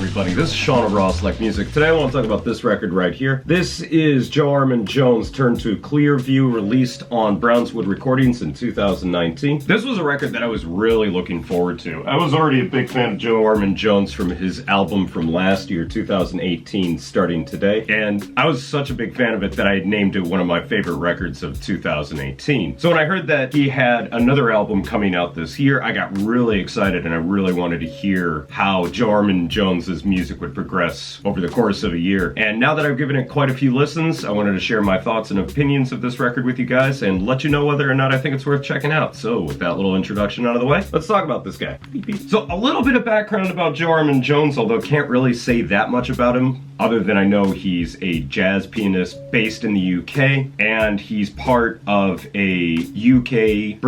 everybody, this is Sean of Raw Select Music. Today I want to talk about this record right here. This is Joe Armon-Jones' Turn to Clearview, released on Brownswood Recordings in 2019. This was a record that I was really looking forward to. I was already a big fan of Joe Armon-Jones from his album from last year, 2018, Starting Today, and I was such a big fan of it that I named it one of my favorite records of 2018. So when I heard that he had another album coming out this year, I got really excited and I really wanted to hear how Joe Armon-Jones's music would progress over the course of a year. And now that I've given it quite a few listens, I wanted to share my thoughts and opinions of this record with you guys and let you know whether or not I think it's worth checking out. So with that little introduction out of the way, let's talk about this guy. So a little bit of background about Joe Armon-Jones, although can't really say that much about him, other than I know he's a jazz pianist based in the UK, and he's part of a UK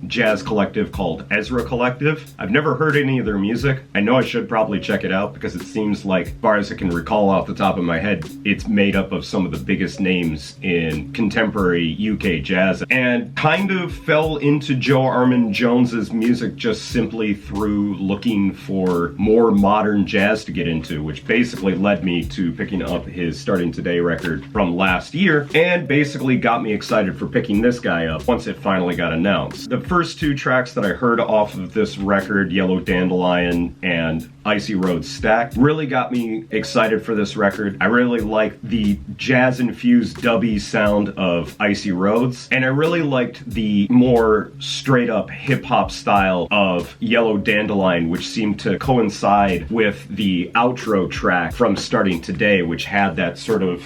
jazz collective called Ezra Collective. I've never heard any of their music. I know I should probably check it out because it seems like, as far as I can recall off the top of my head, it's made up of some of the biggest names in contemporary UK jazz, and kind of fell into Joe Armon-Jones's music just simply through looking for more modern jazz to get into, which basically led me to picking up his Starting Today record from last year, and basically got me excited for picking this guy up once it finally got announced. The first two tracks that I heard off of this record, Yellow Dandelion and Icy Road Stacked, really got me excited for this record. I really liked the jazz-infused dubby sound of Icy Roads, and I really liked the more straight-up hip-hop style of Yellow Dandelion, which seemed to coincide with the outro track from Starting Today, which had that sort of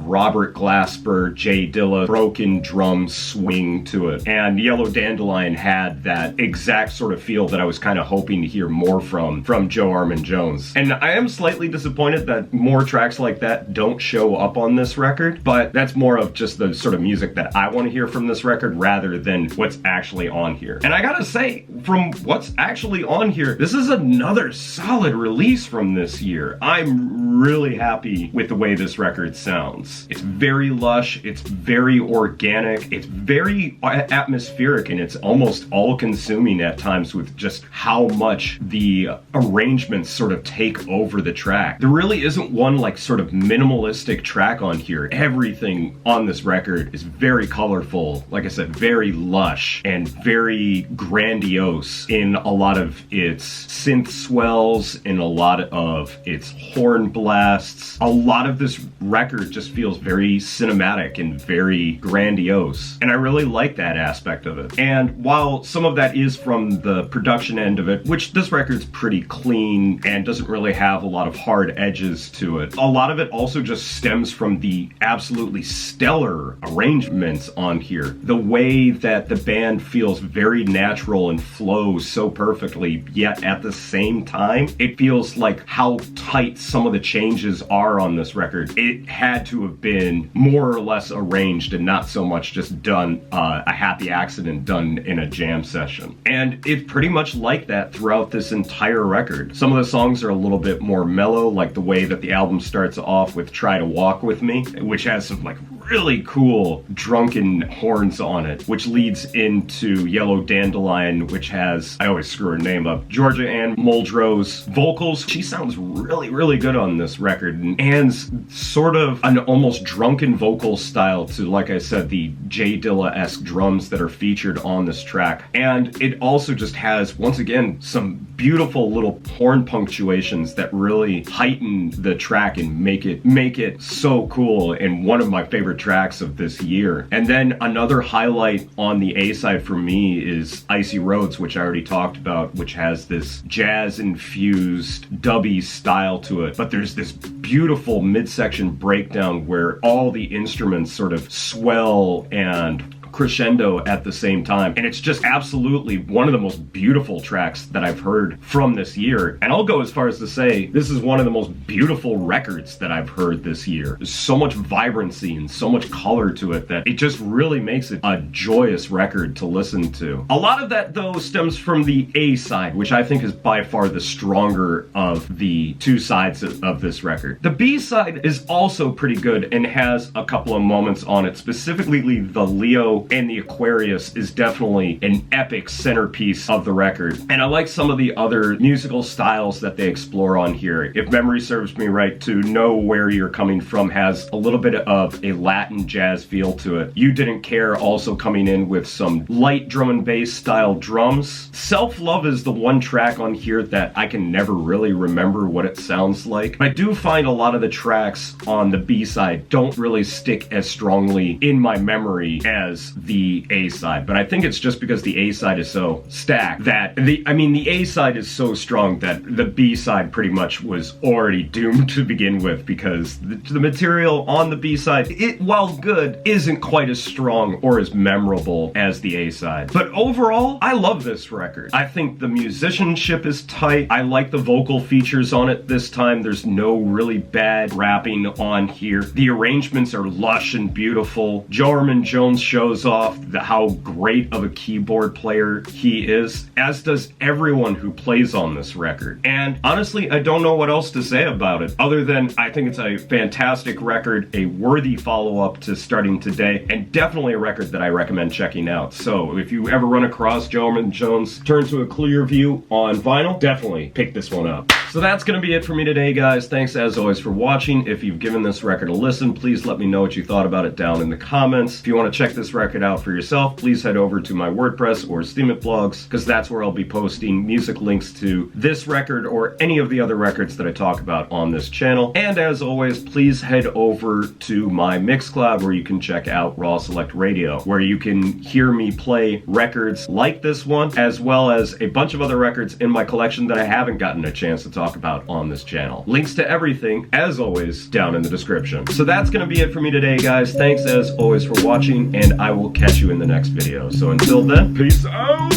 Robert Glasper, Jay Dilla broken drum swing to it. And Yellow Dandelion had that exact sort of feel that I was kind of hoping to hear more from Joe Armon-Jones. And I am slightly disappointed that more tracks like that don't show up on this record, but that's more of just the sort of music that I want to hear from this record rather than what's actually on here. And I gotta say, from what's actually on here, this is another solid release from this year. I'm really happy with the way this record sounds. It's very lush, it's very organic, it's very atmospheric, and it's almost all-consuming at times with just how much the arrangements sort of take over the track. There really isn't one like sort of minimalistic track on here. Everything on this record is very colorful, like I said, very lush and very grandiose in a lot of its synth swells, in a lot of its horn blasts. A lot of this record just feels very cinematic and very grandiose, and I really like that aspect of it. And while some of that is from the production end of it, which this record's pretty clean and doesn't really have a lot of hard edges to it, a lot of it also just stems from the absolutely stellar arrangements on here. The way that the band feels very natural and flows so perfectly, yet at the same time, it feels like how tight some of the changes are on this record. It had to have been more or less arranged and not so much just done a happy accident done in a jam session. And it's pretty much like that throughout this entire record. Some of the songs are a little bit more mellow, like the way that the album starts off with Try to Walk With Me, which has some like really cool drunken horns on it, which leads into Yellow Dandelion, which has, I always screw her name up, Georgia Ann Muldrow's vocals. She sounds really good on this record, and Ann's sort of an almost drunken vocal style to, like I said, the Jay Dilla-esque drums that are featured on this track. And it also just has, once again, some beautiful little horn punctuations that really heighten the track and make it so cool, and one of my favorite tracks of this year. And then another highlight on the A side for me is Icy Roads, which I already talked about, which has this jazz-infused dubby style to it. But there's this beautiful midsection breakdown where all the instruments sort of swell and crescendo at the same time, and it's just absolutely one of the most beautiful tracks that I've heard from this year. And I'll go as far as to say this is one of the most beautiful records that I've heard this year. There's so much vibrancy and so much color to it that it just really makes it a joyous record to listen to. A lot of that though stems from the A side, which I think is by far the stronger of the two sides of this record. The B side is also pretty good and has a couple of moments on it, specifically the Leo and the Aquarius is definitely an epic centerpiece of the record. And I like some of the other musical styles that they explore on here. If memory serves me right, To Know Where You're Coming From has a little bit of a Latin jazz feel to it. You Didn't Care also coming in with some light drum and bass style drums. Self-Love is the one track on here that I can never really remember what it sounds like. I do find a lot of the tracks on the B-side don't really stick as strongly in my memory as the A-side, but I think it's just because the A-side is so stacked that the A-side is so strong that the B-side pretty much was already doomed to begin with, because the material on the B-side, it, while good, isn't quite as strong or as memorable as the A-side. But overall, I love this record. I think the musicianship is tight. I like the vocal features on it this time. There's no really bad rapping on here. The arrangements are lush and beautiful. Armon-Jones shows off how great of a keyboard player he is, as does everyone who plays on this record. And honestly, I don't know what else to say about it, other than I think it's a fantastic record, a worthy follow-up to Starting Today, and definitely a record that I recommend checking out. So if you ever run across Armon-Jones Turn to a Clear View on vinyl, definitely pick this one up. So that's going to be it for me today, guys. Thanks as always for watching. If you've given this record a listen, please let me know what you thought about it down in the comments. If you want to check this record out for yourself, please head over to my WordPress or Steemit blogs, because that's where I'll be posting music links to this record or any of the other records that I talk about on this channel. And as always, please head over to my Mixcloud, where you can check out Raw Select Radio, where you can hear me play records like this one, as well as a bunch of other records in my collection that I haven't gotten a chance to talk about on this channel. Links to everything, as always, down in the description. So that's gonna be it for me today, guys. Thanks as always for watching, and I will catch you in the next video. So until then, peace out!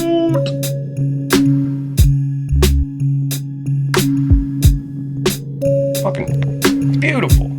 Fucking beautiful.